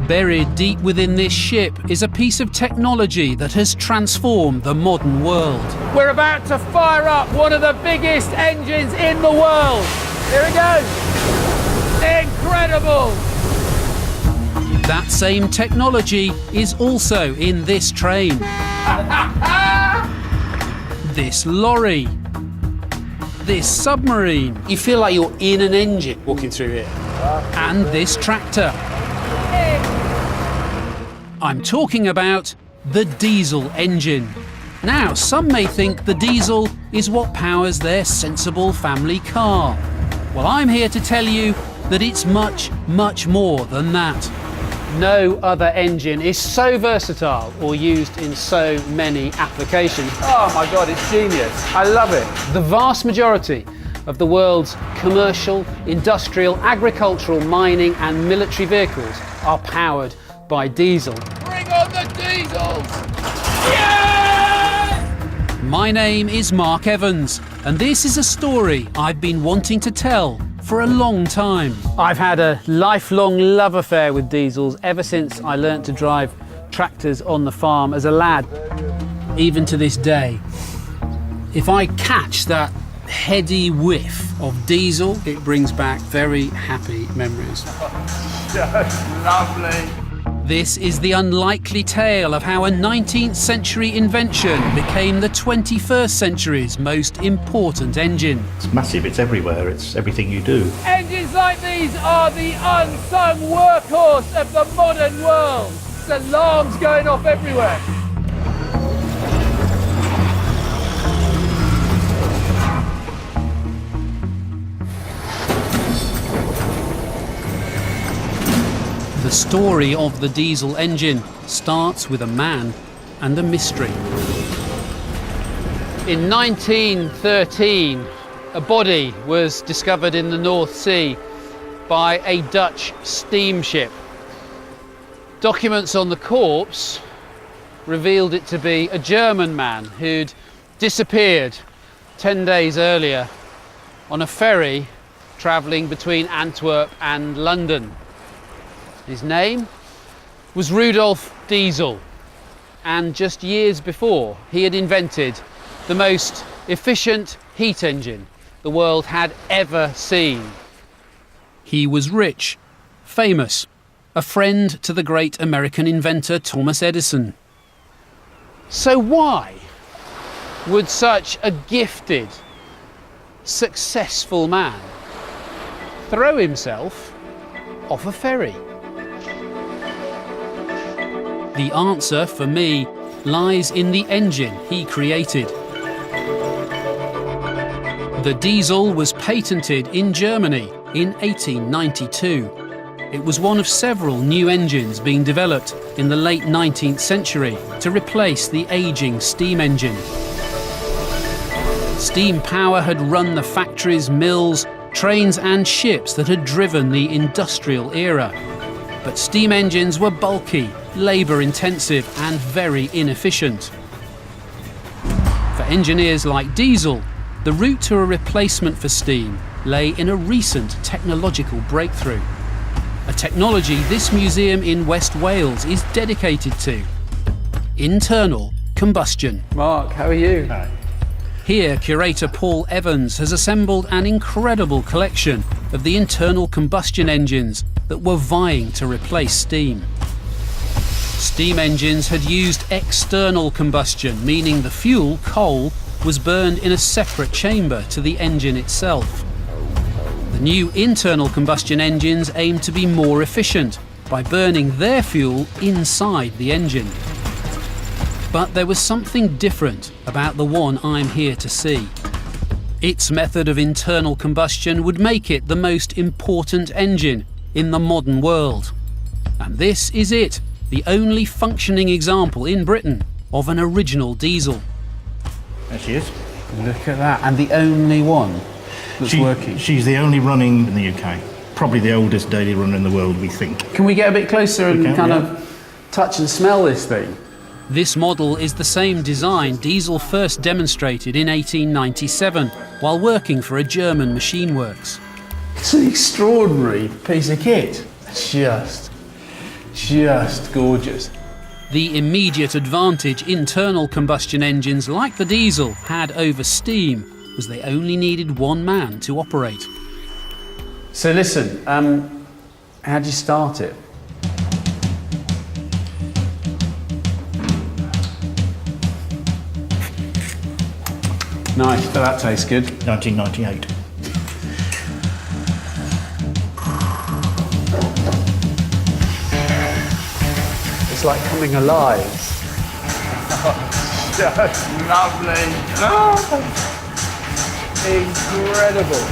Buried deep within this ship is a piece of technology that has transformed the modern world. We're about to fire up one of the biggest engines in the world. Here it goes. Incredible. That same technology is also in this train, this lorry, this submarine. You feel like you're in an engine walking through here. And this tractor. I'm talking about the diesel engine. Now, some may think the diesel is what powers their sensible family car. Well, I'm here to tell you that it's much, much more than that. No other engine is so versatile or used in so many applications. Oh my God, it's genius. I love it. The vast majority of the world's commercial, industrial, agricultural, mining and military vehicles are powered by diesel. Bring on the diesels! Yeah! My name is Mark Evans, and this is a story I've been wanting to tell for a long time. I've had a lifelong love affair with diesels ever since I learnt to drive tractors on the farm as a lad. Even to this day, if I catch that heady whiff of diesel, it brings back very happy memories. Lovely. This is the unlikely tale of how a 19th century invention became the 21st century's most important engine. It's massive, it's everywhere, it's everything you do. Engines like these are the unsung workhorse of the modern world. There's alarms going off everywhere. The story of the diesel engine starts with a man and a mystery. In 1913, a body was discovered in the North Sea by a Dutch steamship. Documents on the corpse revealed it to be a German man who'd disappeared 10 days earlier on a ferry travelling between Antwerp and London. His name was Rudolf Diesel, and just years before he had invented the most efficient heat engine the world had ever seen. He was rich, famous, a friend to the great American inventor Thomas Edison. So why would such a gifted, successful man throw himself off a ferry? The answer, for me, lies in the engine he created. The diesel was patented in Germany in 1892. It was one of several new engines being developed in the late 19th century to replace the ageing steam engine. Steam power had run the factories, mills, trains and ships that had driven the industrial era. But steam engines were bulky, labour-intensive and very inefficient. For engineers like Diesel, the route to a replacement for steam lay in a recent technological breakthrough. A technology this museum in West Wales is dedicated to: internal combustion. Mark, how are you? Hi. Here, curator Paul Evans has assembled an incredible collection of the internal combustion engines that were vying to replace steam. Steam engines had used external combustion, meaning the fuel, coal, was burned in a separate chamber to the engine itself. The new internal combustion engines aimed to be more efficient by burning their fuel inside the engine. But there was something different about the one I'm here to see. Its method of internal combustion would make it the most important engine in the modern world. And this is it, the only functioning example in Britain of an original diesel. There she is. Look at that, and the only one that's working. She's the only running in the UK. Probably the oldest daily runner in the world, we think. Can we get a bit closer and of touch and smell this thing? This model is the same design Diesel first demonstrated in 1897 while working for a German machine works. It's an extraordinary piece of kit. just gorgeous. The immediate advantage internal combustion engines like the diesel had over steam was they only needed one man to operate. So listen, how do you start it? Nice, that tastes good. 1998. It's like coming alive. Just lovely. Incredible.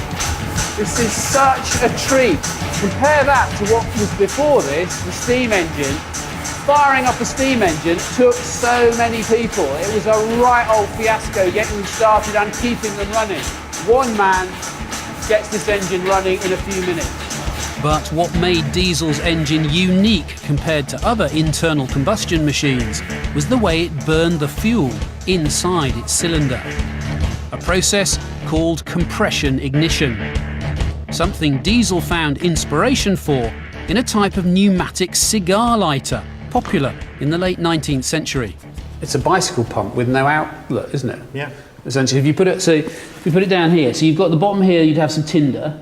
This is such a treat. Compare that to what was before this, the steam engine. Firing up a steam engine took so many people. It was a right old fiasco getting them started and keeping them running. One man gets this engine running in a few minutes. But what made diesel's engine unique compared to other internal combustion machines was the way it burned the fuel inside its cylinder. A process called compression ignition. Something diesel found inspiration for in a type of pneumatic cigar lighter, popular in the late 19th century. It's a bicycle pump with no outlet, isn't it? Yeah. Essentially, if you put it down here, so you've got the bottom here, you'd have some tinder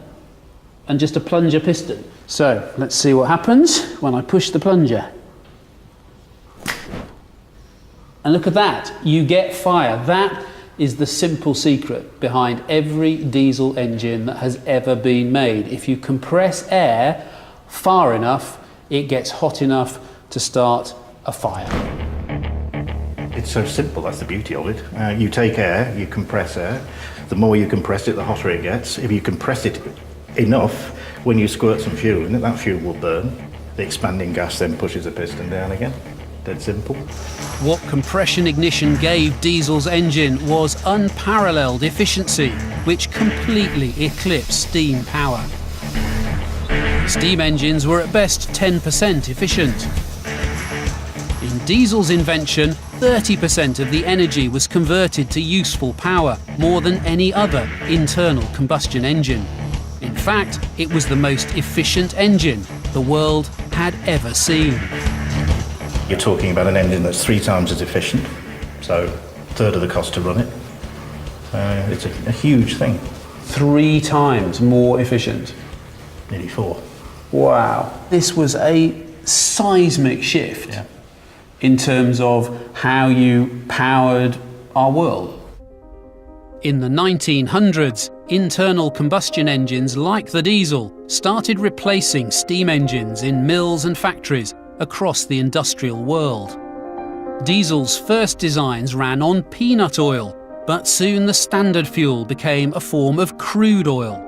and just a plunger piston. So let's see what happens when I push the plunger. And look at that, you get fire. That is the simple secret behind every diesel engine that has ever been made. If you compress air far enough, it gets hot enough to start a fire. It's so simple, that's the beauty of it. You take air, you compress air. The more you compress it, the hotter it gets. If you compress it enough, when you squirt some fuel in it, that fuel will burn. The expanding gas then pushes the piston down again. Dead simple. What compression ignition gave diesel's engine was unparalleled efficiency, which completely eclipsed steam power. Steam engines were at best 10% efficient. In diesel's invention, 30% of the energy was converted to useful power, more than any other internal combustion engine. In fact, it was the most efficient engine the world had ever seen. You're talking about an engine that's 3 times as efficient, so a third of the cost to run it. It's a huge thing. 3 times more efficient. Nearly 4. Wow. This was a seismic shift. Yeah. In terms of how you powered our world. In the 1900s, internal combustion engines like the diesel started replacing steam engines in mills and factories across the industrial world. Diesel's first designs ran on peanut oil, but soon the standard fuel became a form of crude oil.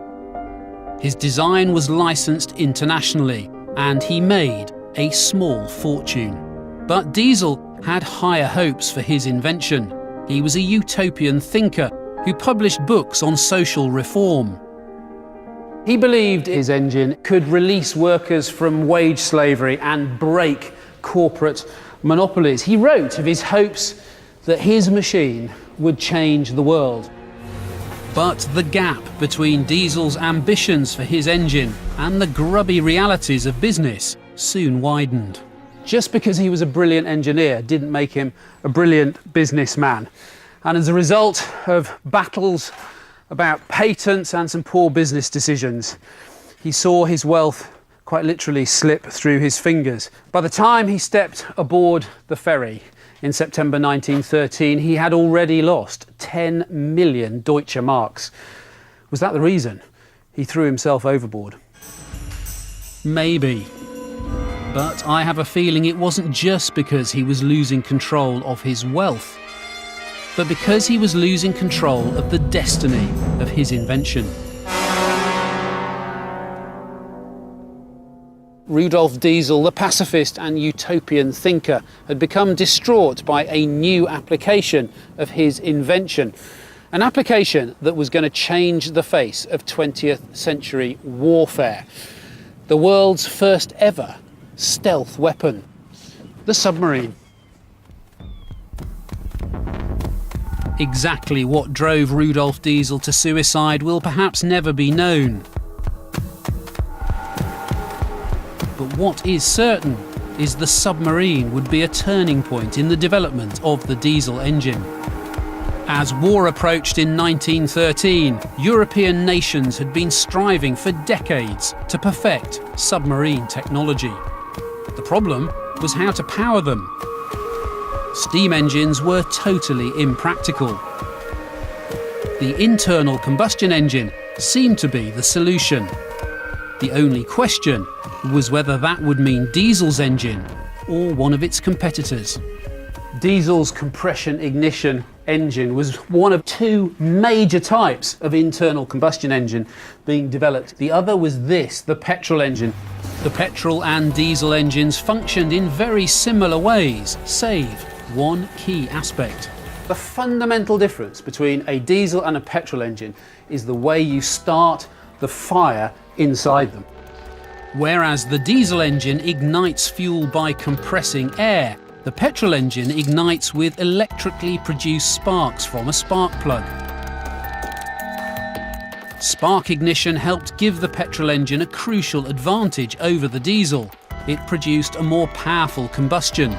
His design was licensed internationally, and he made a small fortune. But Diesel had higher hopes for his invention. He was a utopian thinker who published books on social reform. He believed his engine could release workers from wage slavery and break corporate monopolies. He wrote of his hopes that his machine would change the world. But the gap between Diesel's ambitions for his engine and the grubby realities of business soon widened. Just because he was a brilliant engineer didn't make him a brilliant businessman. And as a result of battles about patents and some poor business decisions, he saw his wealth quite literally slip through his fingers. By the time he stepped aboard the ferry in September 1913, he had already lost 10 million Deutsche Marks. Was that the reason he threw himself overboard? Maybe. But I have a feeling it wasn't just because he was losing control of his wealth, but because he was losing control of the destiny of his invention. Rudolf Diesel, the pacifist and utopian thinker, had become distraught by a new application of his invention. An application that was going to change the face of 20th century warfare. The world's first ever stealth weapon, the submarine. Exactly what drove Rudolf Diesel to suicide will perhaps never be known. But what is certain is the submarine would be a turning point in the development of the diesel engine. As war approached in 1913, European nations had been striving for decades to perfect submarine technology. The problem was how to power them. Steam engines were totally impractical. The internal combustion engine seemed to be the solution. The only question was whether that would mean Diesel's engine or one of its competitors. Diesel's compression ignition engine was one of two major types of internal combustion engine being developed. The other was this, the petrol engine. The petrol and diesel engines functioned in very similar ways, save one key aspect. The fundamental difference between a diesel and a petrol engine is the way you start the fire inside them. Whereas the diesel engine ignites fuel by compressing air, the petrol engine ignites with electrically produced sparks from a spark plug. Spark ignition helped give the petrol engine a crucial advantage over the diesel. It produced a more powerful combustion.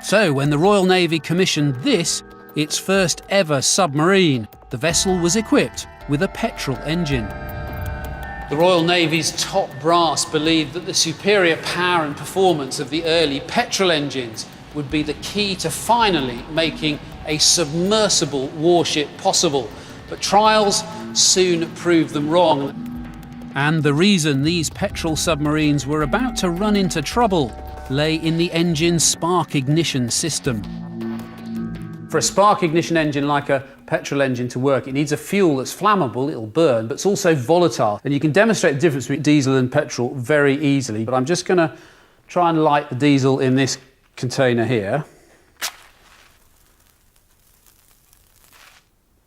So when the Royal Navy commissioned this, its first ever submarine, the vessel was equipped with a petrol engine. The Royal Navy's top brass believed that the superior power and performance of the early petrol engines would be the key to finally making a submersible warship possible. But trials soon proved them wrong. And the reason these petrol submarines were about to run into trouble lay in the engine's spark ignition system. For a spark ignition engine like a petrol engine to work, it needs a fuel that's flammable, it'll burn, but it's also volatile. And you can demonstrate the difference between diesel and petrol very easily. But I'm just going to try and light the diesel in this container here.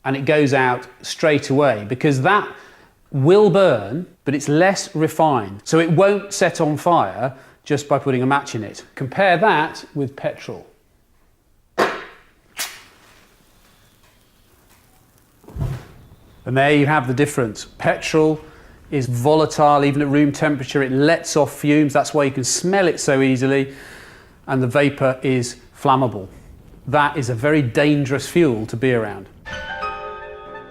And it goes out straight away because that will burn, but it's less refined. So it won't set on fire just by putting a match in it. Compare that with petrol. And there you have the difference. Petrol is volatile, even at room temperature. It lets off fumes. That's why you can smell it so easily. And the vapour is flammable. That is a very dangerous fuel to be around.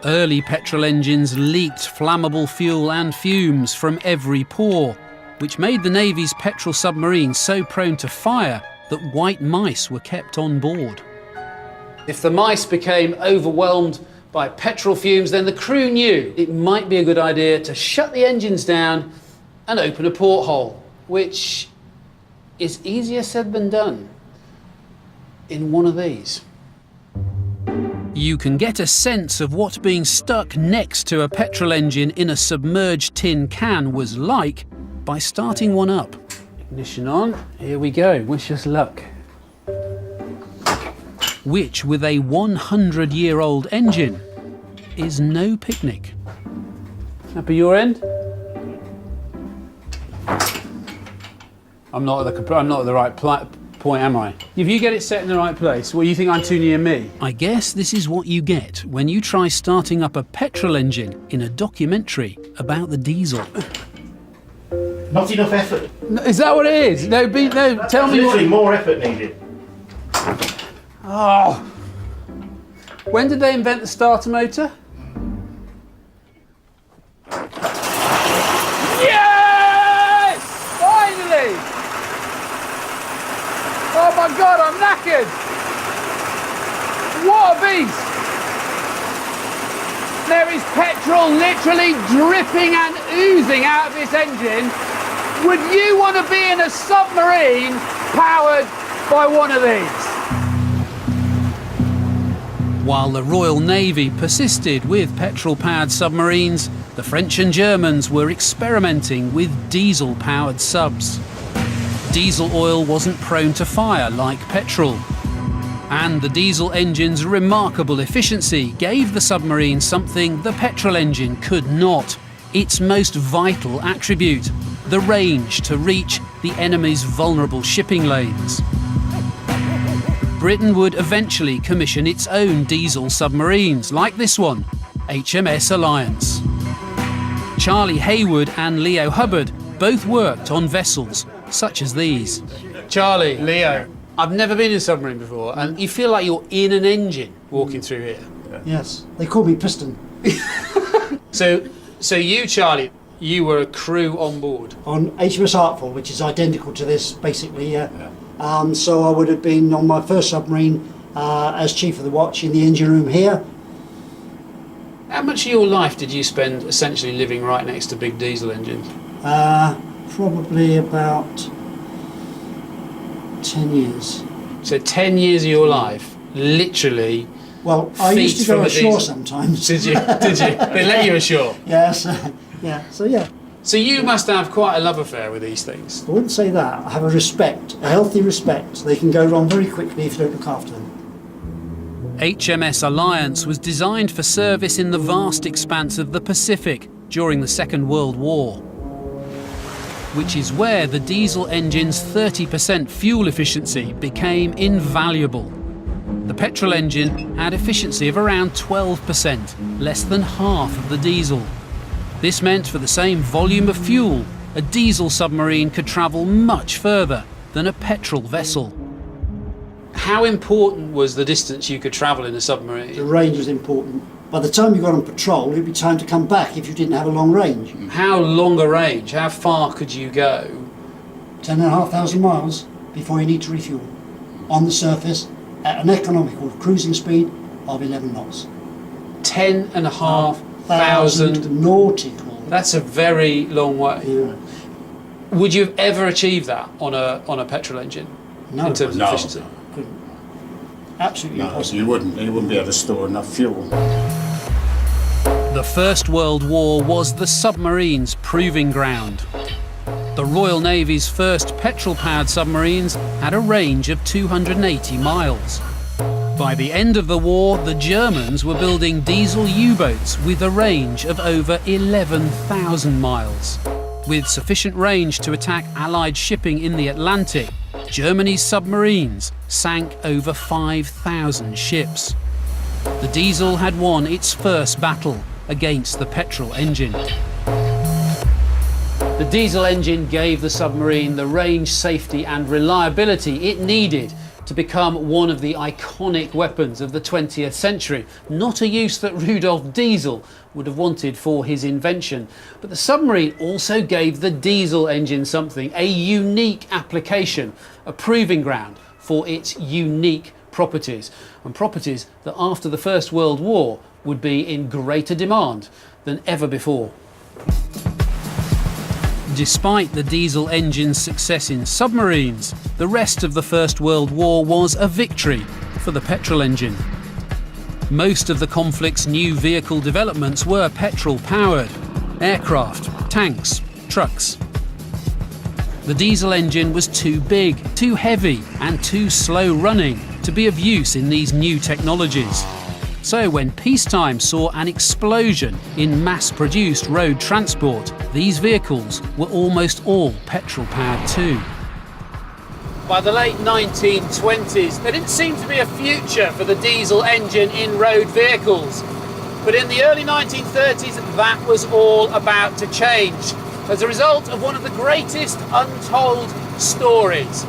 Early petrol engines leaked flammable fuel and fumes from every pore, which made the Navy's petrol submarines so prone to fire that white mice were kept on board. If the mice became overwhelmed by petrol fumes, then the crew knew it might be a good idea to shut the engines down and open a porthole, which is easier said than done in one of these. You can get a sense of what being stuck next to a petrol engine in a submerged tin can was like by starting one up. Ignition on, here we go, wish us luck. Which, with a 100-year-old engine, is no picnic. Happy your end? I'm not at the right point, am I? If you get it set in the right place, well, you think I'm too near me? I guess this is what you get when you try starting up a petrol engine in a documentary about the diesel. Not enough effort. No, is that what it is? No, tell me Literally more effort needed. Oh. When did they invent the starter motor? Yes! Finally! Oh my God, I'm knackered! What a beast! There is petrol literally dripping and oozing out of this engine. Would you want to be in a submarine powered by one of these? While the Royal Navy persisted with petrol-powered submarines, the French and Germans were experimenting with diesel-powered subs. Diesel oil wasn't prone to fire like petrol. And the diesel engine's remarkable efficiency gave the submarine something the petrol engine could not, its most vital attribute, the range to reach the enemy's vulnerable shipping lanes. Britain would eventually commission its own diesel submarines, like this one, HMS Alliance. Charlie Hayward and Leo Hubbard both worked on vessels such as these. Charlie, Leo, I've never been in a submarine before, and you feel like you're in an engine walking through here. Yes, they call me Piston. So you, Charlie, you were a crew on board. On HMS Artful, which is identical to this, basically, so I would have been on my first submarine as chief of the watch in the engine room here. How much of your life did you spend essentially living right next to big diesel engines? Probably about 10 years. So 10 years of your life, literally. Well, I used to go ashore sometimes. Did you? Did you? They let you ashore? Yes, yeah, so yeah. So you must have quite a love affair with these things. I wouldn't say that. I have a healthy respect. They can go wrong very quickly if you don't look after them. HMS Alliance was designed for service in the vast expanse of the Pacific during the Second World War, which is where the diesel engine's 30% fuel efficiency became invaluable. The petrol engine had efficiency of around 12%, less than half of the diesel. This meant for the same volume of fuel, a diesel submarine could travel much further than a petrol vessel. How important was the distance you could travel in a submarine? The range was important. By the time you got on patrol, it'd be time to come back if you didn't have a long range. How long a range? How far could you go? 10,500 miles before you need to refuel. On the surface, at an economical cruising speed of 11 knots. 10,500 nautical. That's a very long way. Yeah. Would you have ever achieved that on a petrol engine? No. In terms of efficiency? Couldn't. Absolutely No, impossible. you wouldn't be able to store enough fuel. The First World War was the submarine's proving ground. The Royal Navy's first petrol-powered submarines had a range of 280 miles. By the end of the war, the Germans were building diesel U-boats with a range of over 11,000 miles. With sufficient range to attack Allied shipping in the Atlantic, Germany's submarines sank over 5,000 ships. The diesel had won its first battle against the petrol engine. The diesel engine gave the submarine the range, safety and reliability it needed to become one of the iconic weapons of the 20th century. Not a use that Rudolf Diesel would have wanted for his invention. But the submarine also gave the diesel engine something, a unique application, a proving ground for its unique properties, and properties that after the First World War would be in greater demand than ever before. Despite the diesel engine's success in submarines, the rest of the First World War was a victory for the petrol engine. Most of the conflict's new vehicle developments were petrol-powered: aircraft, tanks, trucks. The diesel engine was too big, too heavy and too slow-running to be of use in these new technologies. So when peacetime saw an explosion in mass-produced road transport, these vehicles were almost all petrol-powered too. By the late 1920s, there didn't seem to be a future for the diesel engine in road vehicles. But in the early 1930s, that was all about to change as a result of one of the greatest untold stories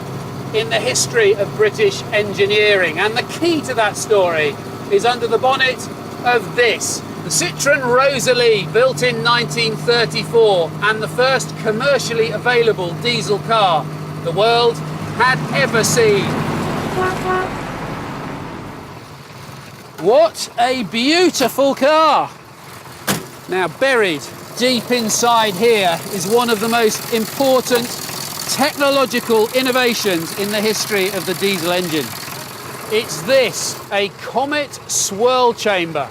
in the history of British engineering. And the key to that story is under the bonnet of this. The Citroën Rosalie, built in 1934, and the first commercially available diesel car the world had ever seen. What a beautiful car! Now, buried deep inside here is one of the most important technological innovations in the history of the diesel engine. It's this, a Comet swirl chamber.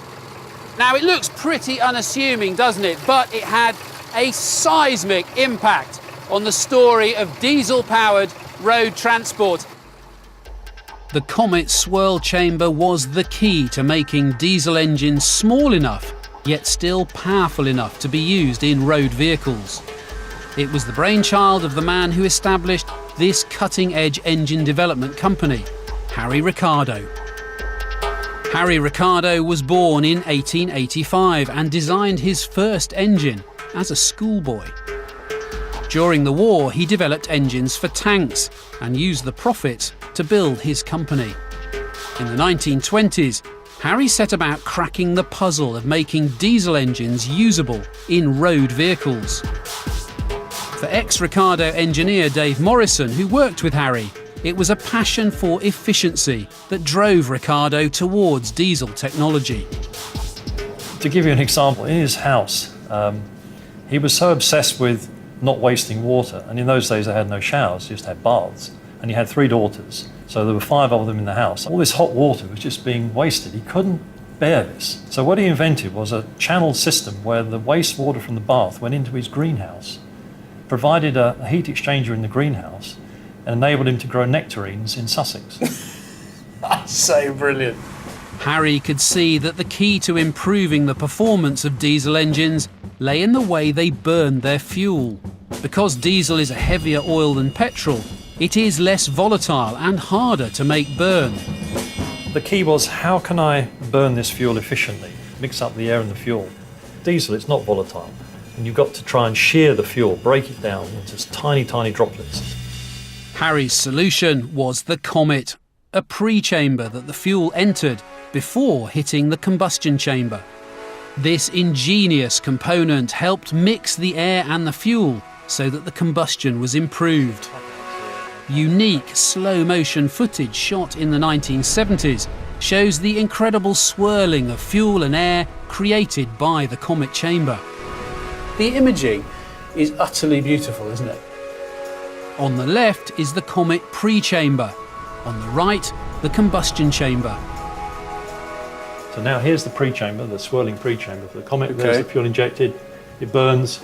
Now, it looks pretty unassuming, doesn't it? But it had a seismic impact on the story of diesel-powered road transport. The Comet swirl chamber was the key to making diesel engines small enough, yet still powerful enough to be used in road vehicles. It was the brainchild of the man who established this cutting-edge engine development company, Harry Ricardo. Harry Ricardo was born in 1885 and designed his first engine as a schoolboy. During the war, he developed engines for tanks and used the profits to build his company. In the 1920s, Harry set about cracking the puzzle of making diesel engines usable in road vehicles. For ex-Ricardo engineer Dave Morrison, who worked with Harry, it was a passion for efficiency that drove Ricardo towards diesel technology. To give you an example, in his house, he was so obsessed with not wasting water, and in those days they had no showers, just had baths, and he had 3 daughters, so there were 5 of them in the house. All this hot water was just being wasted. He couldn't bear this. So what he invented was a channeled system where the wastewater from the bath went into his greenhouse, provided a heat exchanger in the greenhouse, and enabled him to grow nectarines in Sussex. That's so brilliant. Harry could see that the key to improving the performance of diesel engines lay in the way they burned their fuel. Because diesel is a heavier oil than petrol, it is less volatile and harder to make burn. The key was, how can I burn this fuel efficiently, mix up the air and the fuel? Diesel, it's not volatile, and you've got to try and shear the fuel, break it down into tiny, tiny droplets. Harry's solution was the Comet, a pre-chamber that the fuel entered before hitting the combustion chamber. This ingenious component helped mix the air and the fuel so that the combustion was improved. Unique slow-motion footage shot in the 1970s shows the incredible swirling of fuel and air created by the Comet chamber. The imaging is utterly beautiful, isn't it? On the left is the Comet pre-chamber. On the right, the combustion chamber. So now here's the pre-chamber, the swirling pre-chamber for the Comet. Okay. There's the fuel injected. It burns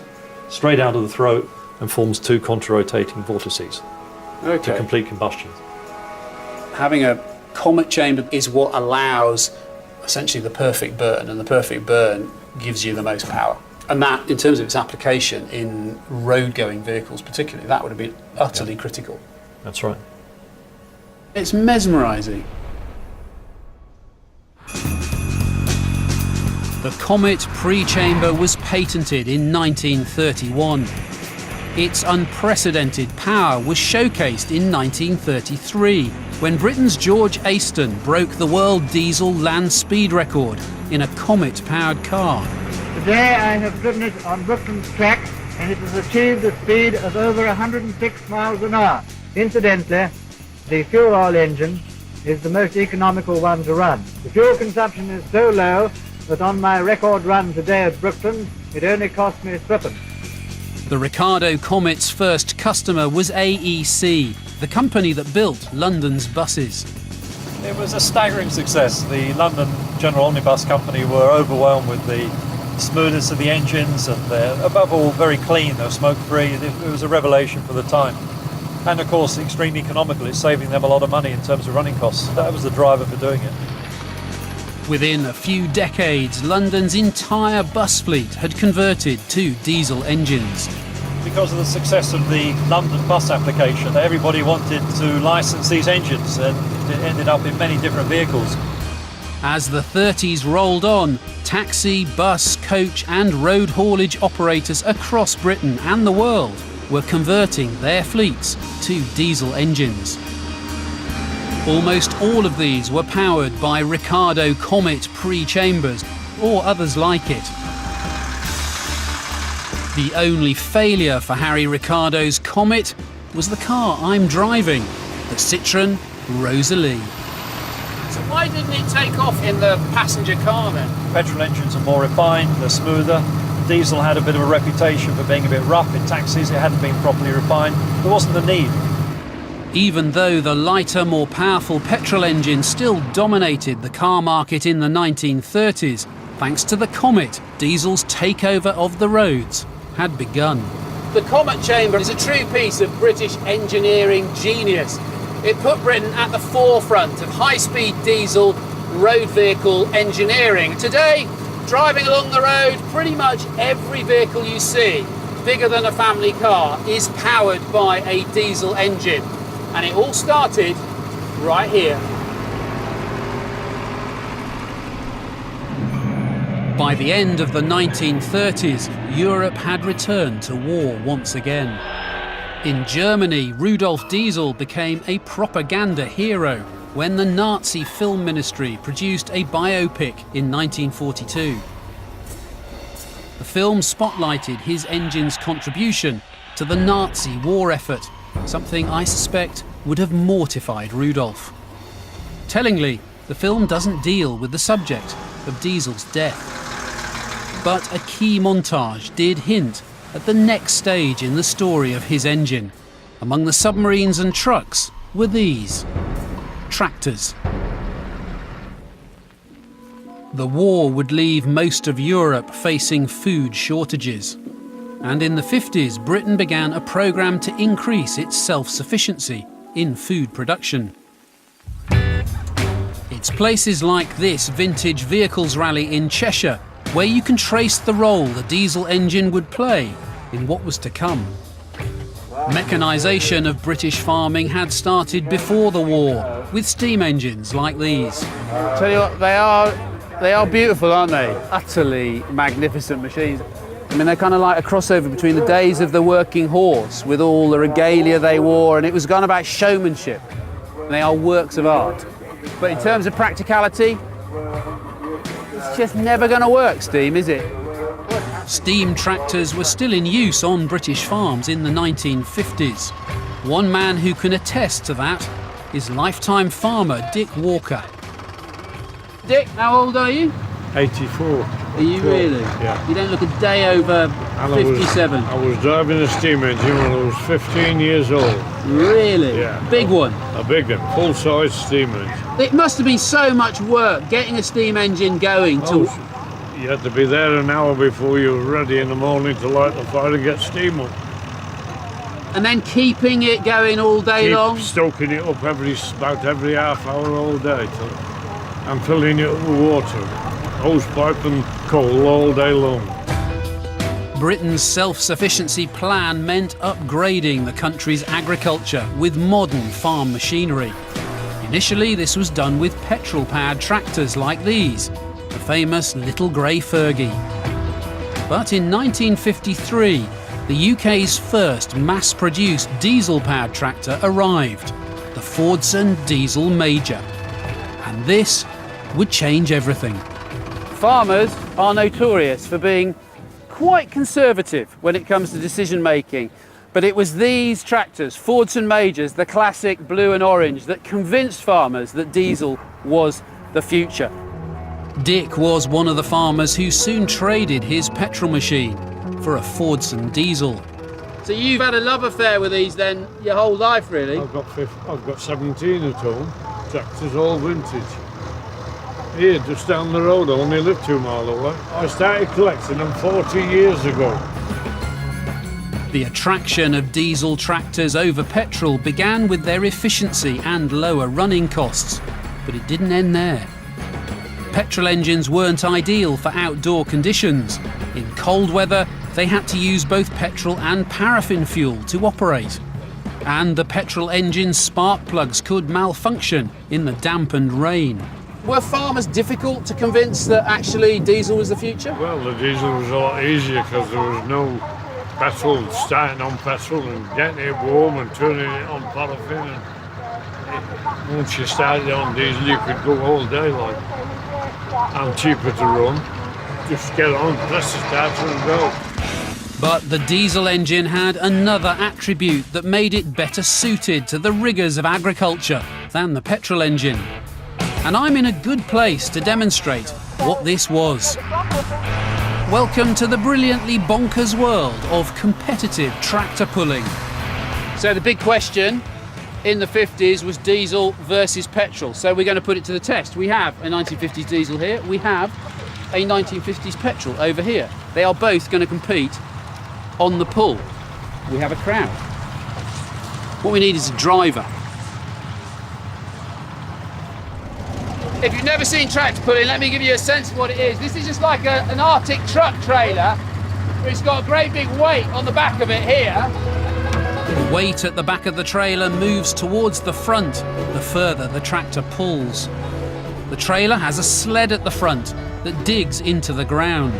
straight out of the throat and forms 2 contra-rotating vortices to complete combustion. Having a Comet chamber is what allows essentially the perfect burn, and the perfect burn gives you the most power. And that, in terms of its application in road-going vehicles particularly, that would have been utterly critical. That's right. It's mesmerising. The Comet pre-chamber was patented in 1931. Its unprecedented power was showcased in 1933, when Britain's George Aston broke the world diesel land speed record in a Comet-powered car. Today I have driven it on Brooklyn's track, and it has achieved a speed of over 106 miles an hour. Incidentally, the fuel oil engine is the most economical one to run. The fuel consumption is so low that on my record run today at Brooklyn, it only cost me 3p. The Ricardo Comet's first customer was AEC, the company that built London's buses. It was a staggering success. The London General Omnibus Company were overwhelmed with the smoothness of the engines, and they're above all very clean, they're smoke-free. It was a revelation for the time. And of course extremely economical. It's saving them a lot of money in terms of running costs. That was the driver for doing it. Within a few decades, London's entire bus fleet had converted to diesel engines. Because of the success of the London bus application, everybody wanted to license these engines, and it ended up in many different vehicles. As the 30s rolled on, taxi, bus, coach and road haulage operators across Britain and the world were converting their fleets to diesel engines. Almost all of these were powered by Ricardo Comet pre-chambers or others like it. The only failure for Harry Ricardo's Comet was the car I'm driving, the Citroën Rosalie. So why didn't it take off in the passenger car then? Petrol engines are more refined, they're smoother. Diesel had a bit of a reputation for being a bit rough in taxis. It hadn't been properly refined. There wasn't the need. Even though the lighter, more powerful petrol engine still dominated the car market in the 1930s, thanks to the Comet, diesel's takeover of the roads had begun. The Comet chamber is a true piece of British engineering genius. It put Britain at the forefront of high-speed diesel road vehicle engineering. Today, driving along the road, pretty much every vehicle you see, bigger than a family car, is powered by a diesel engine. And it all started right here. By the end of the 1930s, Europe had returned to war once again. In Germany, Rudolf Diesel became a propaganda hero when the Nazi film ministry produced a biopic in 1942. The film spotlighted his engine's contribution to the Nazi war effort, something I suspect would have mortified Rudolf. Tellingly, the film doesn't deal with the subject of Diesel's death. But a key montage did hint at the next stage in the story of his engine. Among the submarines and trucks were these: tractors. The war would leave most of Europe facing food shortages. And in the 50s, Britain began a programme to increase its self-sufficiency in food production. It's places like this vintage vehicles rally in Cheshire where you can trace the role the diesel engine would play in what was to come. Mechanisation of British farming had started before the war, with steam engines like these. Tell you what, they are beautiful, aren't they? Utterly magnificent machines. I mean, they're kind of like a crossover between the days of the working horse with all the regalia they wore, and it was gone about showmanship. They are works of art. But in terms of practicality, it's just never going to work, steam, is it? Steam tractors were still in use on British farms in the 1950s. One man who can attest to that is lifetime farmer Dick Walker. Dick, how old are you? 84. Are you really? Yeah. You don't look a day over 57. I was driving a steam engine when I was 15 years old. Really? Yeah. Big one? A big one, full-size steam engine. It must have been so much work getting a steam engine going to... You had to be there an hour before you were ready in the morning to light the fire and get steam up. And then keeping it going all day long? Stoking it up about every half hour all day and filling it up with water. Hose pipe and coal all day long. Britain's self-sufficiency plan meant upgrading the country's agriculture with modern farm machinery. Initially, this was done with petrol-powered tractors like these, the famous Little Grey Fergie. But in 1953, the UK's first mass-produced diesel-powered tractor arrived, the Fordson Diesel Major. And this would change everything. Farmers are notorious for being quite conservative when it comes to decision making, but it was these tractors, Fordson Majors, the classic blue and orange, that convinced farmers that diesel was the future. Dick was one of the farmers who soon traded his petrol machine for a Fordson diesel. So you've had a love affair with these then your whole life, really? I've got 17 at home. Tractors all vintage. Here, just down the road, I only live 2 miles away. I started collecting them 40 years ago. The attraction of diesel tractors over petrol began with their efficiency and lower running costs, but it didn't end there. Petrol engines weren't ideal for outdoor conditions. In cold weather, they had to use both petrol and paraffin fuel to operate. And the petrol engine's spark plugs could malfunction in the dampened rain. Were farmers difficult to convince that actually diesel was the future? Well, the diesel was a lot easier because there was no petrol, starting on petrol and getting it warm and turning it on paraffin. And once you started on diesel, you could go all day like. And cheaper to run. Just get on, press the starter and go. But the diesel engine had another attribute that made it better suited to the rigours of agriculture than the petrol engine. And I'm in a good place to demonstrate what this was. Welcome to the brilliantly bonkers world of competitive tractor pulling. So the big question in the 50s was diesel versus petrol. So we're going to put it to the test. We have a 1950s diesel here. We have a 1950s petrol over here. They are both going to compete on the pull. We have a crowd. What we need is a driver. If you've never seen tractor pulling, let me give you a sense of what it is. This is just like an Arctic truck trailer. It's got a great big weight on the back of it here. The weight at the back of the trailer moves towards the front the further the tractor pulls. The trailer has a sled at the front, that digs into the ground.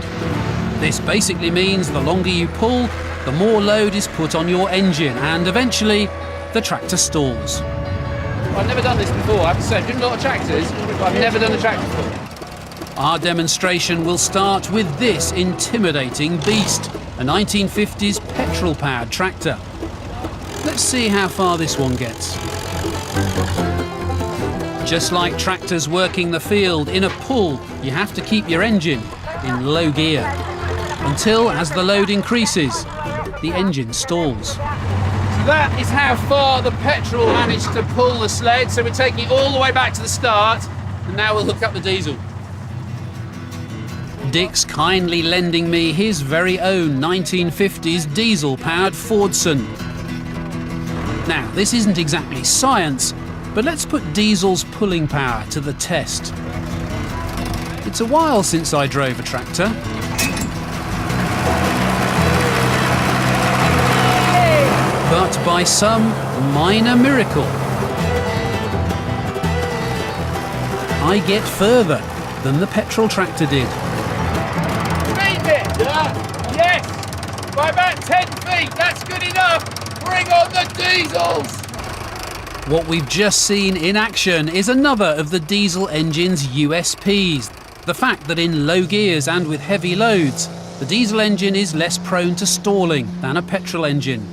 This basically means the longer you pull, the more load is put on your engine, and eventually the tractor stalls. I've never done this before, I have to say. I've driven a lot of tractors, but I've never done a tractor before. Our demonstration will start with this intimidating beast, a 1950s petrol-powered tractor. Let's see how far this one gets. Just like tractors working the field in a pull, you have to keep your engine in low gear until, as the load increases, the engine stalls. So that is how far the petrol managed to pull the sled. So we're taking it all the way back to the start, and now we'll hook up the diesel. Dick's kindly lending me his very own 1950s diesel-powered Fordson. Now, this isn't exactly science, but let's put diesel's pulling power to the test. It's a while since I drove a tractor. But by some minor miracle, I get further than the petrol tractor did. Beat it! Yes! By about 10 feet, that's good enough! Bring on the diesels! What we've just seen in action is another of the diesel engine's USPs. The fact that in low gears and with heavy loads, the diesel engine is less prone to stalling than a petrol engine.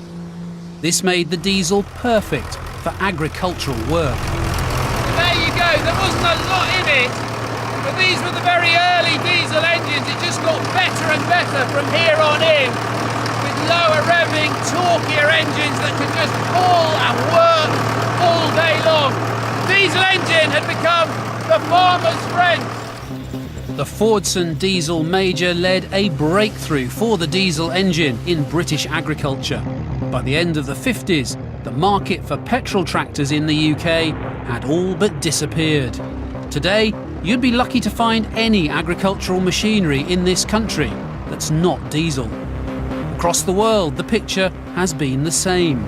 This made the diesel perfect for agricultural work. There you go, there wasn't a lot in it, but these were the very early diesel engines. It just got better and better from here on in, with lower revving, torquier engines that could just pull and work all day long. The diesel engine had become the farmer's friend. The Fordson diesel major led a breakthrough for the diesel engine in British agriculture. By the end of the 50s, the market for petrol tractors in the UK had all but disappeared. Today, you'd be lucky to find any agricultural machinery in this country that's not diesel. Across the world, the picture has been the same.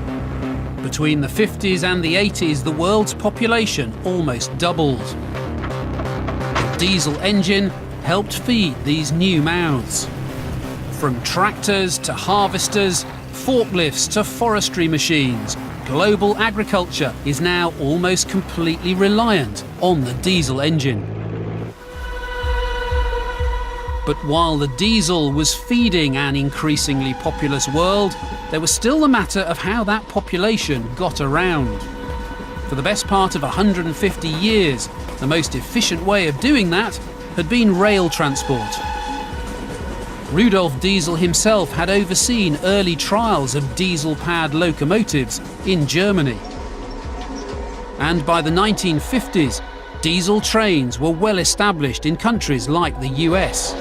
Between the 50s and the 80s, the world's population almost doubled. The diesel engine helped feed these new mouths. From tractors to harvesters, forklifts to forestry machines, global agriculture is now almost completely reliant on the diesel engine. But while the diesel was feeding an increasingly populous world, there was still the matter of how that population got around. For the best part of 150 years, the most efficient way of doing that had been rail transport. Rudolf Diesel himself had overseen early trials of diesel-powered locomotives in Germany. And by the 1950s, diesel trains were well established in countries like the US.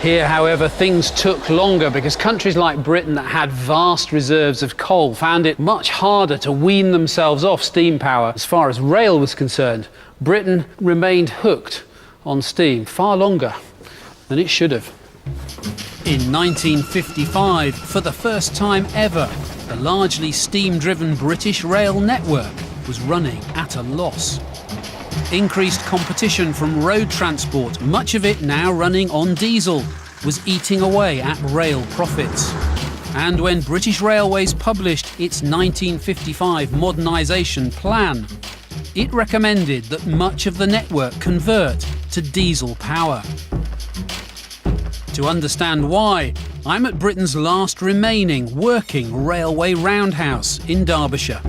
Here, however, things took longer because countries like Britain that had vast reserves of coal found it much harder to wean themselves off steam power. As far as rail was concerned, Britain remained hooked on steam far longer than it should have. In 1955, for the first time ever, the largely steam-driven British rail network was running at a loss. Increased competition from road transport, much of it now running on diesel, was eating away at rail profits. And when British Railways published its 1955 modernisation plan, it recommended that much of the network convert to diesel power. To understand why, I'm at Britain's last remaining working railway roundhouse in Derbyshire.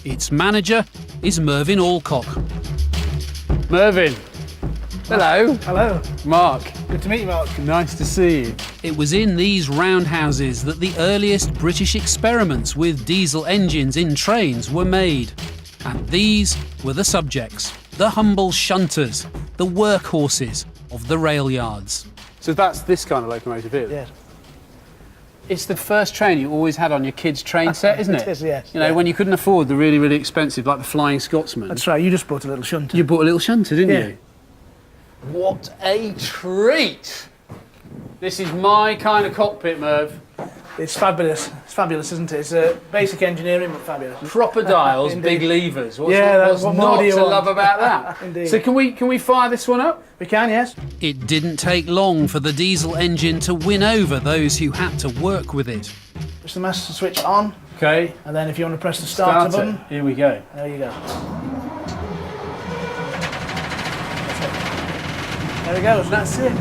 Its manager is Mervyn Alcock. Mervyn. Hello. Hello. Mark. Good to meet you, Mark. Nice to see you. It was in these roundhouses that the earliest British experiments with diesel engines in trains were made. And these were the subjects, the humble shunters, the workhorses of the rail yards. So that's this kind of locomotive here? Yes. It's the first train you always had on your kids' train set, isn't it? It is, yes. You know, when you couldn't afford the really, really expensive, like the Flying Scotsman. That's right, you just bought a little shunter. You bought a little shunter, didn't Yeah. you? What a treat! This is my kind of cockpit, Merv. It's fabulous, isn't it? It's basic engineering, but fabulous. Proper dials, Indeed. big levers. What's, Yeah, what's what more not do you to want? love about that? Indeed. So can we fire this one up? We can, yes. It didn't take long for the diesel engine to win over those who had to work with it. Push the master switch on, Okay. and then if you want to press the starter button, Here we go. there you go. There it goes. That's it.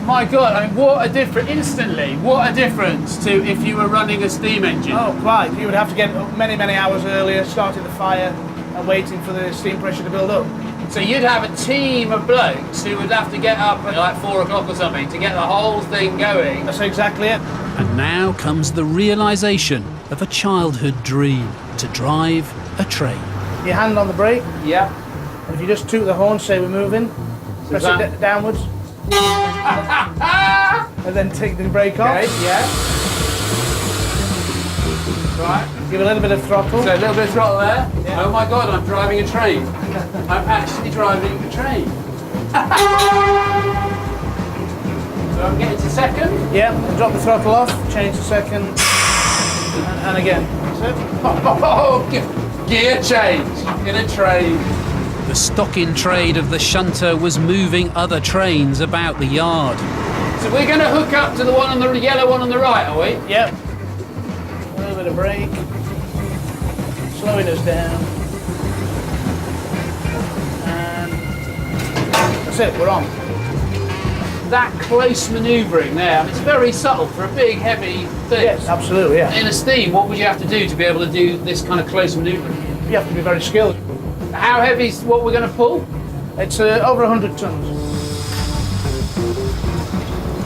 My God, I mean, what a difference, instantly, what a difference to if you were running a steam engine. Oh, quite. You would have to get up many, many hours earlier, starting the fire and waiting for the steam pressure to build up. So you'd have a team of blokes who would have to get up at like 4 o'clock or something to get the whole thing going. That's exactly it. And now comes the realisation of a childhood dream, to drive a train. Your hand on the brake, Yeah. and if you just toot the horn, say we're moving, press that- it downwards, and then take the brake off. Okay, yeah. Right. Give a little bit of throttle. So a little bit of throttle there. Yeah. Oh my God, I'm driving a train. I'm actually driving a train. So I'm getting to second. Yeah, drop the throttle off, change to second, and again. That's it. Oh, gear change in a train. The stock-in trade of the shunter was moving other trains about the yard. So we're going to hook up to the one on the yellow one on the right, are we? Yep. A little bit of brake. Slowing us down. And that's it, we're on. That close manoeuvring there, I mean, it's very subtle for a big, heavy thing. Yes, absolutely, yeah. In a steam, what would you have to do to be able to do this kind of close manoeuvring? You have to be very skilled. How heavy is what we're going to pull? It's over 100 tons.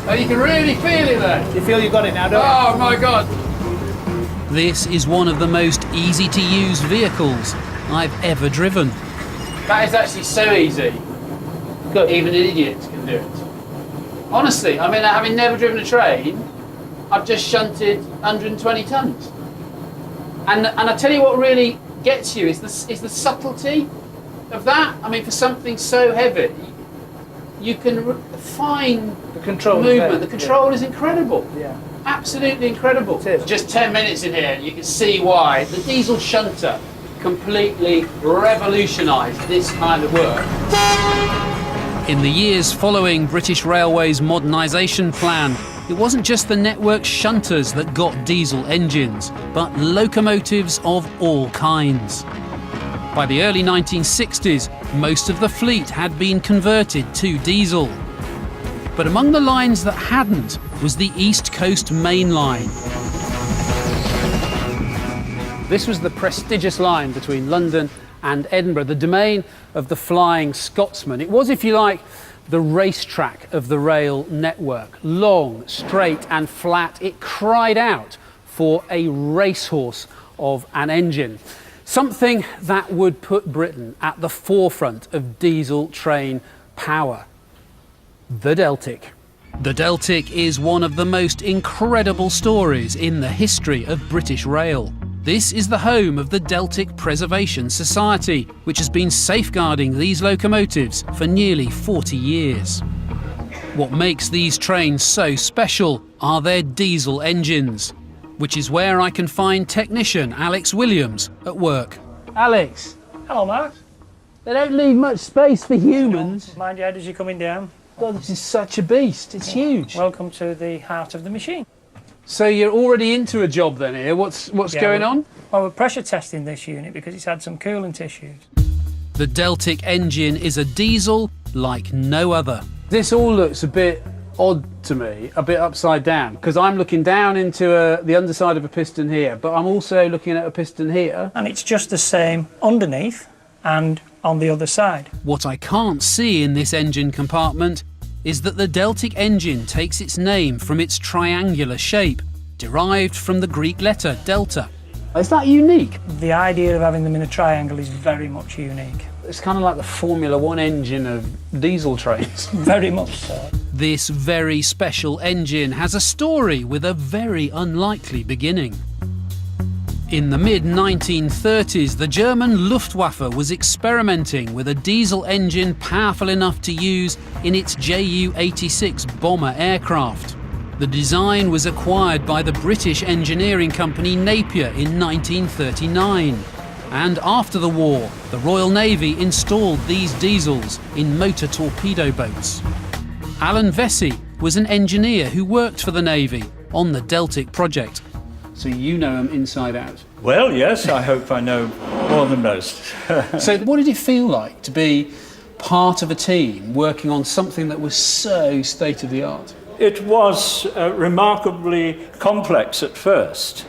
Oh, you can really feel it there. You feel you got it now, don't Oh my God. This is one of the most easy-to-use vehicles I've ever driven. That is actually so easy. Good. Even an idiot can do it. Honestly, I mean, having never driven a train, I've just shunted 120 tons. And I tell you what really gets you is the subtlety of that. I mean, for something so heavy, you can refine The control is movement. there. The control is incredible. Yeah. Absolutely incredible. It is. Just 10 minutes in here, you can see why the diesel shunter completely revolutionised this kind of work. In the years following British Railways modernisation plan, it wasn't just the network shunters that got diesel engines, but locomotives of all kinds. By the early 1960s, most of the fleet had been converted to diesel. But among the lines that hadn't was the East Coast Main Line. This was the prestigious line between London and Edinburgh, the domain of the Flying Scotsman. It was, if you like, the racetrack of the rail network. Long, straight and flat, it cried out for a racehorse of an engine. Something that would put Britain at the forefront of diesel train power. The Deltic. The Deltic is one of the most incredible stories in the history of British rail. This is the home of the Deltic Preservation Society, which has been safeguarding these locomotives for nearly 40 years. What makes these trains so special are their diesel engines, which is where I can find technician Alex Williams at work. Alex, Hello, Mark. they don't leave much space for humans. Mind your head as you're coming down. God, this is such a beast. It's huge. Welcome to the heart of the machine. So you're already into a job then here. What's Yeah, going on? Well, we're pressure testing this unit because it's had some coolant issues. The Deltic engine is a diesel like no other. This all looks a bit odd to me, a bit upside down, because I'm looking down into the underside of a piston here, but I'm also looking at a piston here. And it's just the same underneath and on the other side. What I can't see in this engine compartment is that the Deltic engine takes its name from its triangular shape, derived from the Greek letter delta. Is that unique? The idea of having them in a triangle is very much unique. It's kind of like the Formula One engine of diesel trains. Very much so. This very special engine has a story with a very unlikely beginning. In the mid-1930s, the German Luftwaffe was experimenting with a diesel engine powerful enough to use in its Ju-86 bomber aircraft. The design was acquired by the British engineering company Napier in 1939. And after the war, the Royal Navy installed these diesels in motor torpedo boats. Alan Vesey was an engineer who worked for the Navy on the Deltic project. So you know them inside out. Well, yes, I hope I know more than most. So what did it feel like to be part of a team working on something that was so state-of-the-art? It was remarkably complex at first,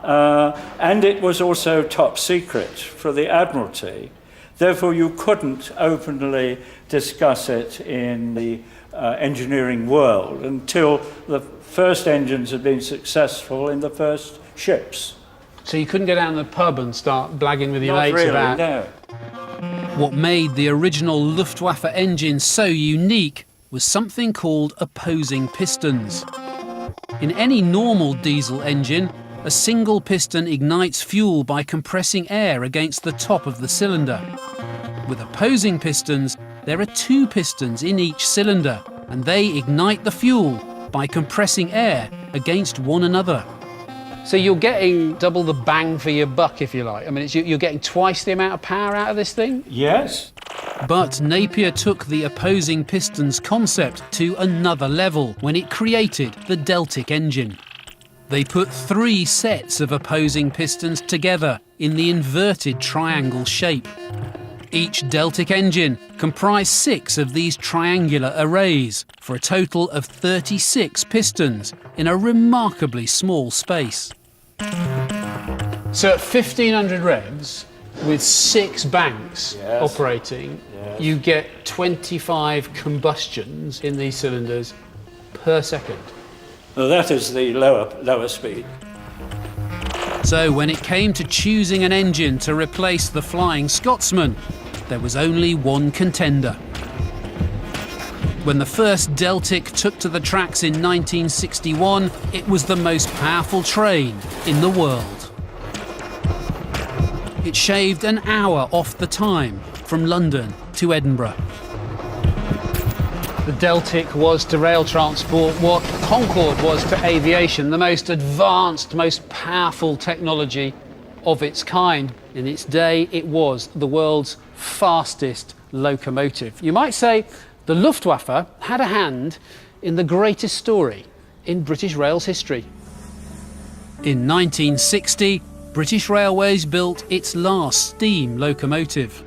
and it was also top secret for the Admiralty. Therefore, you couldn't openly discuss it in the engineering world until the first engines had been successful in the first ships. So you couldn't go down to the pub and start blagging with your mates really, about... No. What made the original Luftwaffe engine so unique was something called opposing pistons. In any normal diesel engine, a single piston ignites fuel by compressing air against the top of the cylinder. With opposing pistons, there are two pistons in each cylinder, and they ignite the fuel by compressing air against one another. So you're getting double the bang for your buck, if you like. I mean, you're getting twice the amount of power out of this thing? Yes. But Napier took the opposing pistons concept to another level when it created the Deltic engine. They put 3 sets of opposing pistons together in the inverted triangle shape. Each Deltic engine comprised 6 of these triangular arrays for a total of 36 pistons in a remarkably small space. So at 1500 revs, with 6 banks operating, you get 25 combustions in these cylinders per second. Well, that is the lower speed. So when it came to choosing an engine to replace the Flying Scotsman, there was only one contender. When the first Deltic took to the tracks in 1961, it was the most powerful train in the world. It shaved an hour off the time from London to Edinburgh. The Deltic was to rail transport what Concorde was to aviation, the most advanced, most powerful technology of its kind. In its day, it was the world's fastest locomotive. You might say the Luftwaffe had a hand in the greatest story in British Rail's history. In 1960, British Railways built its last steam locomotive.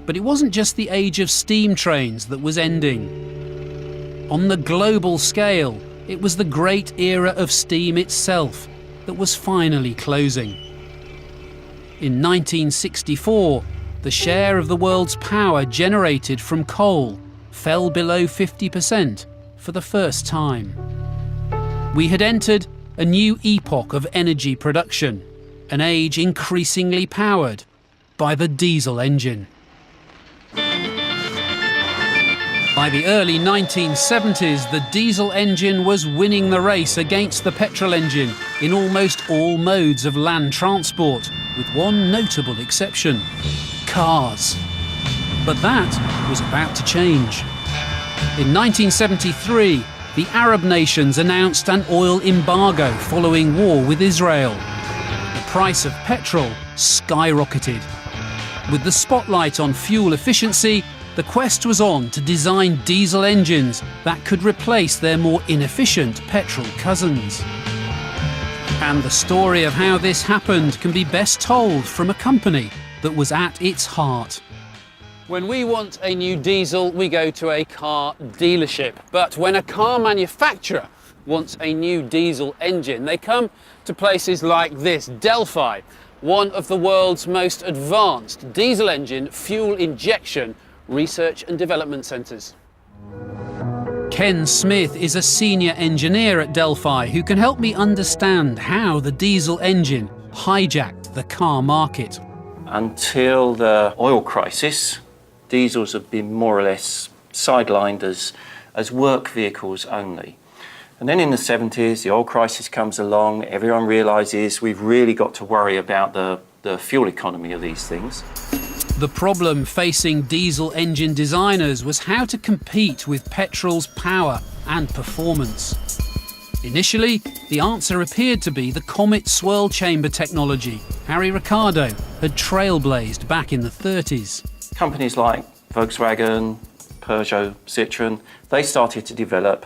But it wasn't just the age of steam trains that was ending. On the global scale, it was the great era of steam itself that was finally closing. In 1964, the share of the world's power generated from coal fell below 50% for the first time. We had entered a new epoch of energy production, an age increasingly powered by the diesel engine. By the early 1970s, the diesel engine was winning the race against the petrol engine in almost all modes of land transport, with one notable exception: cars. But that was about to change. In 1973, the Arab nations announced an oil embargo following war with Israel. The price of petrol skyrocketed. With the spotlight on fuel efficiency, the quest was on to design diesel engines that could replace their more inefficient petrol cousins. And the story of how this happened can be best told from a company that was at its heart. When we want a new diesel, we go to a car dealership. But when a car manufacturer wants a new diesel engine, they come to places like this, Delphi, one of the world's most advanced diesel engine fuel injection research and development centres. Ken Smith is a senior engineer at Delphi who can help me understand how the diesel engine hijacked the car market. Until the oil crisis, diesels have been more or less sidelined as work vehicles only. And then in the 70s, the oil crisis comes along, everyone realises we've really got to worry about the fuel economy of these things. The problem facing diesel engine designers was how to compete with petrol's power and performance. Initially, the answer appeared to be the comet swirl chamber technology Harry Ricardo had trailblazed back in the 30s. Companies like Volkswagen, Peugeot, Citroën, they started to develop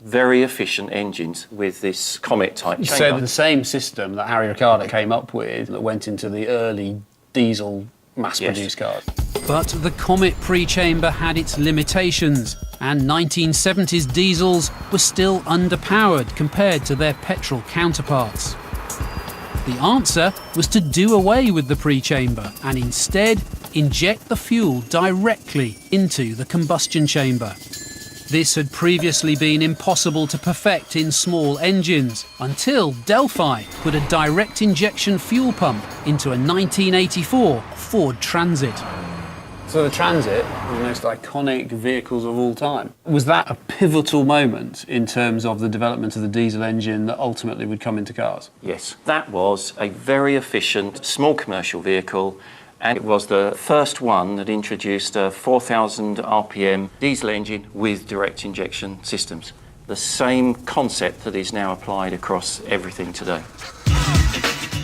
very efficient engines with this comet-type chamber. So the same system that Harry Ricardo came up with that went into the early diesel mass-produced cars. But the Comet pre-chamber had its limitations, and 1970s diesels were still underpowered compared to their petrol counterparts. The answer was to do away with the pre-chamber and instead inject the fuel directly into the combustion chamber. This had previously been impossible to perfect in small engines until Delphi put a direct injection fuel pump into a 1984 Ford Transit. So the Transit, one of the most iconic vehicles of all time. Was that a pivotal moment in terms of the development of the diesel engine that ultimately would come into cars? Yes, that was a very efficient small commercial vehicle, and it was the first one that introduced a 4,000 RPM diesel engine with direct injection systems. The same concept that is now applied across everything today.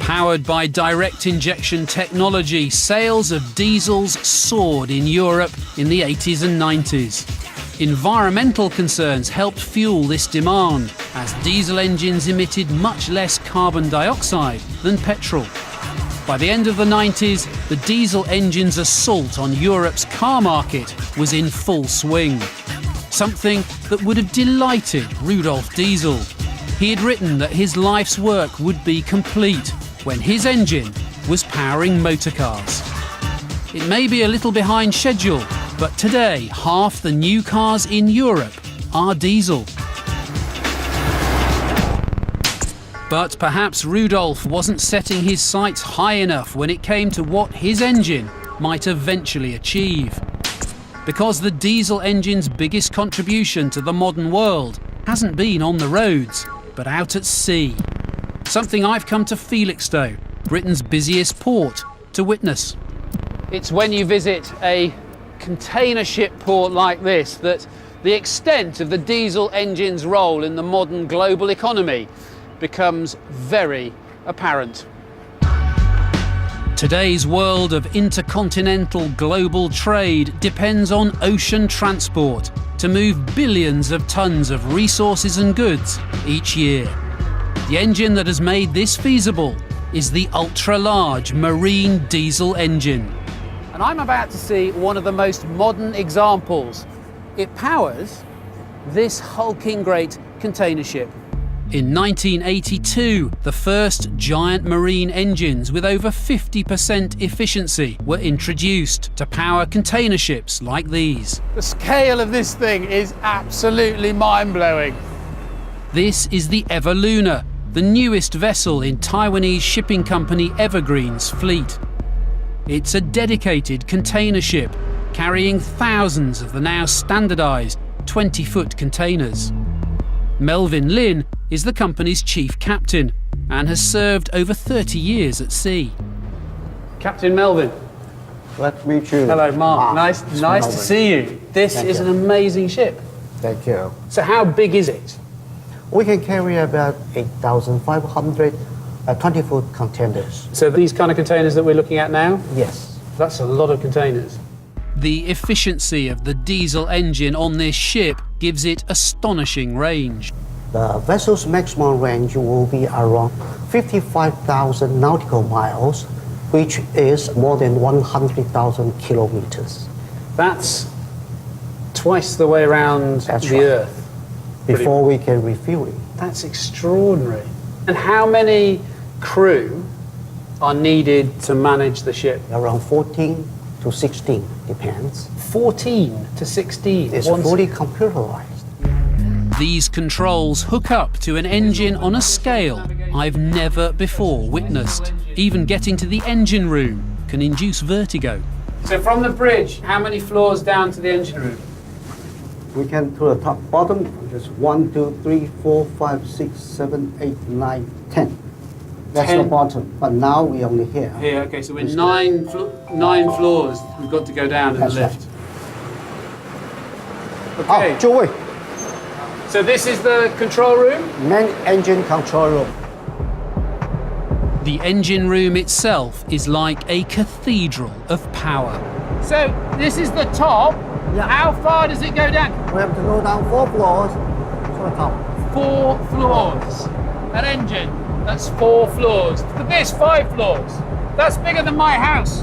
Powered by direct injection technology, sales of diesels soared in Europe in the 80s and 90s. Environmental concerns helped fuel this demand, as diesel engines emitted much less carbon dioxide than petrol. By the end of the 90s, the diesel engine's assault on Europe's car market was in full swing. Something that would have delighted Rudolf Diesel. He had written that his life's work would be complete when his engine was powering motor cars. It may be a little behind schedule, but today half the new cars in Europe are diesel. But perhaps Rudolf wasn't setting his sights high enough when it came to what his engine might eventually achieve. Because the diesel engine's biggest contribution to the modern world hasn't been on the roads, but out at sea. Something I've come to Felixstowe, Britain's busiest port, to witness. It's when you visit a container ship port like this that the extent of the diesel engine's role in the modern global economy becomes very apparent. Today's world of intercontinental global trade depends on ocean transport to move billions of tons of resources and goods each year. The engine that has made this feasible is the ultra-large marine diesel engine. And I'm about to see one of the most modern examples. It powers this hulking great container ship. In 1982, the first giant marine engines with over 50% efficiency were introduced to power container ships like these. The scale of this thing is absolutely mind-blowing. This is the Ever-Luna, the newest vessel in Taiwanese shipping company Evergreen's fleet. It's a dedicated container ship carrying thousands of the now standardized 20-foot containers. Melvin Lin is the company's chief captain and has served over 30 years at sea. Captain Melvin. Glad to meet you. Hello, Mark. Nice to see you. This is an amazing ship. Thank you. So how big is it? We can carry about 8,500 20-foot containers. So these kind of containers that we're looking at now? Yes. That's a lot of containers. The efficiency of the diesel engine on this ship gives it astonishing range. The vessel's maximum range will be around 55,000 nautical miles, which is more than 100,000 kilometers. That's twice the way around the Earth. Before we can refuel it. That's extraordinary. And how many crew are needed to manage the ship? Around 14 to 16, depends. 14 to 16? It's fully computerized. These controls hook up to an engine on a scale I've never before witnessed. Even getting to the engine room can induce vertigo. So from the bridge, how many floors down to the engine room? We can to the top, bottom, just 1, 2, 3, 4, 5, 6, 7, 8, 9, 10. That's 10. the bottom, but now we only here. Here, okay, so we're nine floors we've got to go down in the lift. Okay. 诸位. So this is the control room? Main engine control room. The engine room itself is like a cathedral of power. So this is the top. Yeah. How far does it go down? We have to go down 4 floors to the top. 4 floors. An engine, that's 4 floors. This 5 floors. That's bigger than my house.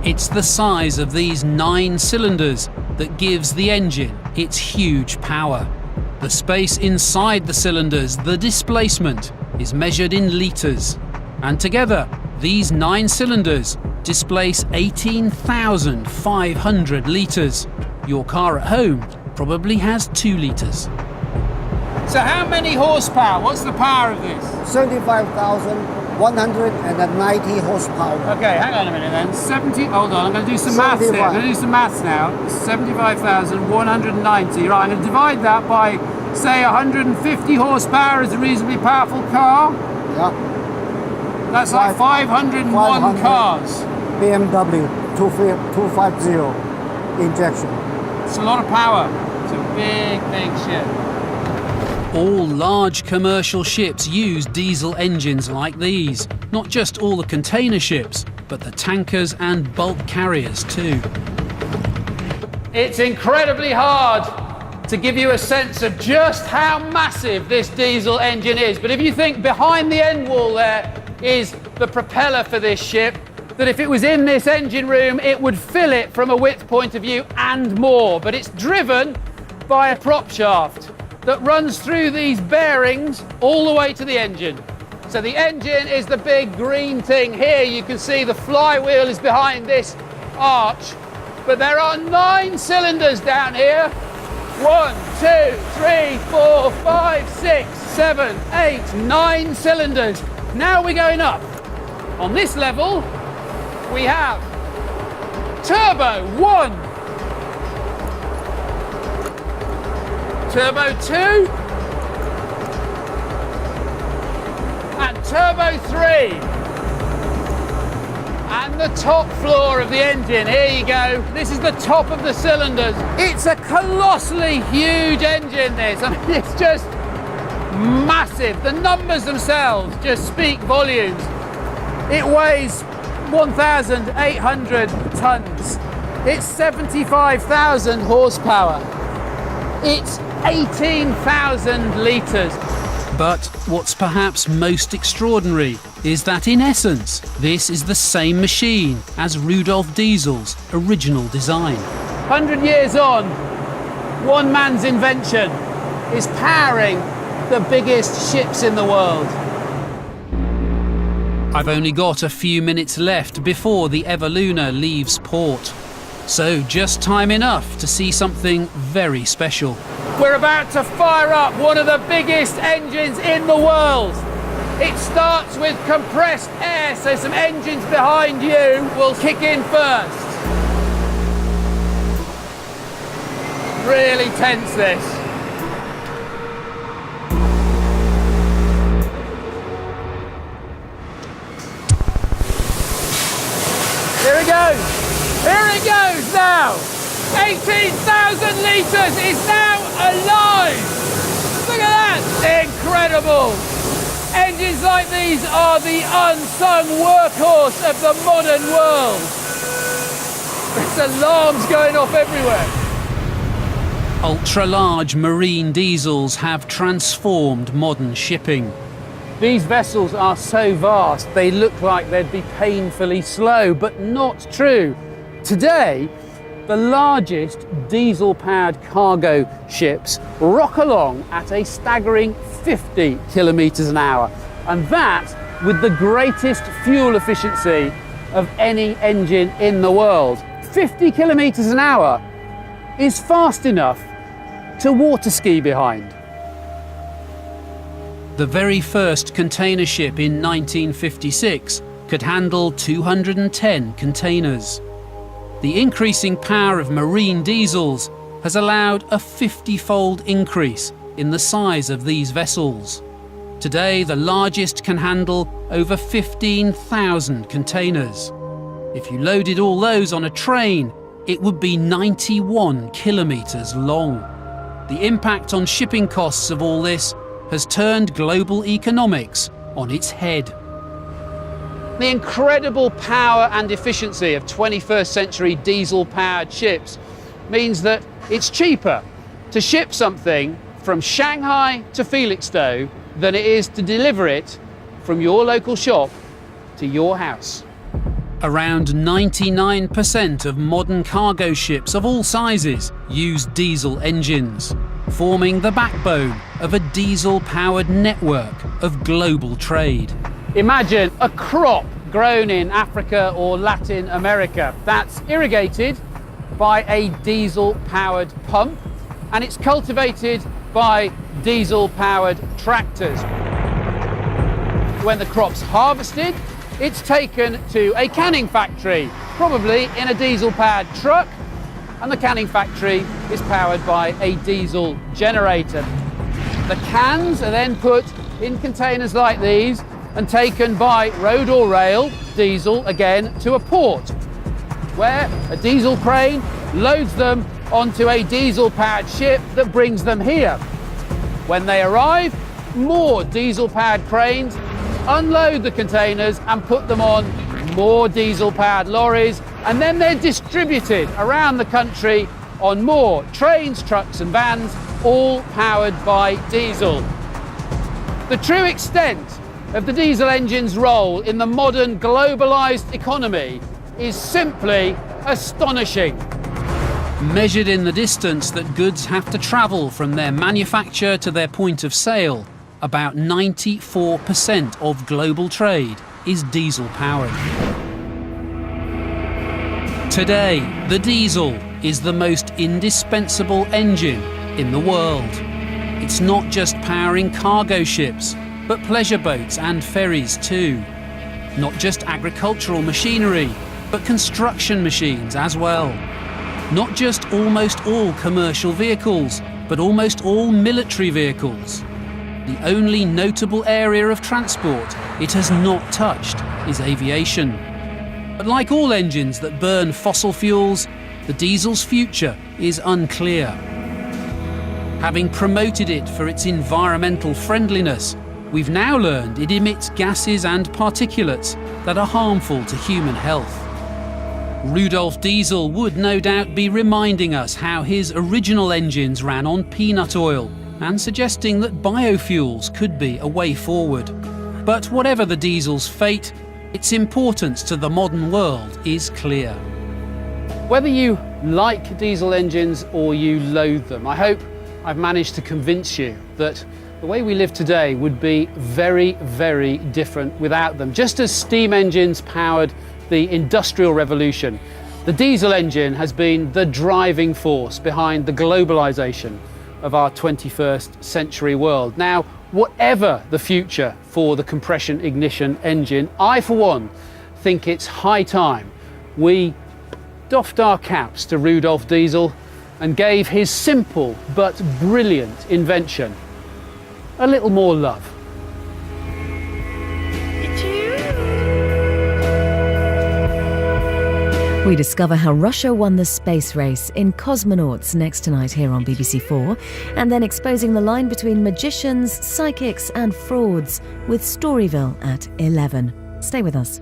It's the size of these 9 cylinders that gives the engine its huge power. The space inside the cylinders, the displacement, is measured in litres. And together, these 9 cylinders displace 18,500 litres. Your car at home probably has 2 litres. So how many horsepower? What's the power of this? 75,190 horsepower. Okay, hang on a minute then. Hold on, I'm going to do some maths here. I'm going to do some maths now. 75,190. Right, I'm going to divide that by, say, 150 horsepower is a reasonably powerful car. Yeah. That's like 501 cars. BMW 250 injection. It's a lot of power. It's a big, big ship. All large commercial ships use diesel engines like these. Not just all the container ships, but the tankers and bulk carriers too. It's incredibly hard to give you a sense of just how massive this diesel engine is. But if you think behind the end wall there is the propeller for this ship, that if it was in this engine room, it would fill it from a width point of view and more. But it's driven by a prop shaft that runs through these bearings all the way to the engine. So the engine is the big green thing here. You can see the flywheel is behind this arch. But there are 9 cylinders down here. 1, 2, 3, 4, 5, 6, 7, 8, 9 cylinders. Now we're going up. On this level, we have turbo 1, turbo 2, and turbo 3. And the top floor of the engine, here you go. This is the top of the cylinders. It's a colossally huge engine, this. I mean, it's just massive. The numbers themselves just speak volumes. It weighs 1,800 tons. It's 75,000 horsepower. It's 18,000 litres. But what's perhaps most extraordinary is that in essence, this is the same machine as Rudolf Diesel's original design. 100 years on, one man's invention is powering the biggest ships in the world. I've only got a few minutes left before the Evoluna leaves port. So just time enough to see something very special. We're about to fire up one of the biggest engines in the world. It starts with compressed air, so some engines behind you will kick in first. Really tense, this. Here it goes. Here it goes now. 18,000 litres is now alive. Look at that. Incredible. Engines like these are the unsung workhorse of the modern world. There's alarms going off everywhere. Ultra-large marine diesels have transformed modern shipping. These vessels are so vast, they look like they'd be painfully slow, but not true. Today, the largest diesel-powered cargo ships rock along at a staggering 50 kilometres an hour, and that with the greatest fuel efficiency of any engine in the world. 50 kilometres an hour is fast enough to water ski behind. The very first container ship in 1956 could handle 210 containers. The increasing power of marine diesels has allowed a 50-fold increase in the size of these vessels. Today, the largest can handle over 15,000 containers. If you loaded all those on a train, it would be 91 kilometres long. the impact on shipping costs of all this has turned global economics on its head. The incredible power and efficiency of 21st century diesel-powered ships means that it's cheaper to ship something from Shanghai to Felixstowe than it is to deliver it from your local shop to your house. Around 99% of modern cargo ships of all sizes use diesel engines, forming the backbone of a diesel-powered network of global trade. Imagine a crop grown in Africa or Latin America that's irrigated by a diesel-powered pump, and it's cultivated by diesel-powered tractors. When the crop's harvested, it's taken to a canning factory, probably in a diesel-powered truck, and the canning factory is powered by a diesel generator. The cans are then put in containers like these and taken by road or rail, diesel again, to a port, where a diesel crane loads them onto a diesel-powered ship that brings them here. When they arrive, more diesel-powered cranes unload the containers and put them on more diesel-powered lorries, and then they're distributed around the country on more trains, trucks and vans, all powered by diesel. The true extent of the diesel engine's role in the modern globalised economy is simply astonishing. Measured in the distance that goods have to travel from their manufacture to their point of sale, about 94% of global trade is diesel-powered. Today, the diesel is the most indispensable engine in the world. It's not just powering cargo ships, but pleasure boats and ferries too. Not just agricultural machinery, but construction machines as well. Not just almost all commercial vehicles, but almost all military vehicles. The only notable area of transport it has not touched is aviation. But like all engines that burn fossil fuels, the diesel's future is unclear. Having promoted it for its environmental friendliness, we've now learned it emits gases and particulates that are harmful to human health. Rudolf Diesel would no doubt be reminding us how his original engines ran on peanut oil, and suggesting that biofuels could be a way forward. But whatever the diesel's fate, its importance to the modern world is clear. Whether you like diesel engines or you loathe them, I hope I've managed to convince you that the way we live today would be very, very different without them. Just as steam engines powered the Industrial Revolution, the diesel engine has been the driving force behind the globalisation of our 21st century world. Now, whatever the future for the compression ignition engine, I for one think it's high time we doffed our caps to Rudolf Diesel and gave his simple but brilliant invention a little more love. We discover how Russia won the space race in Cosmonauts next tonight here on BBC4, and then exposing the line between magicians, psychics and frauds with Storyville at 11. Stay with us.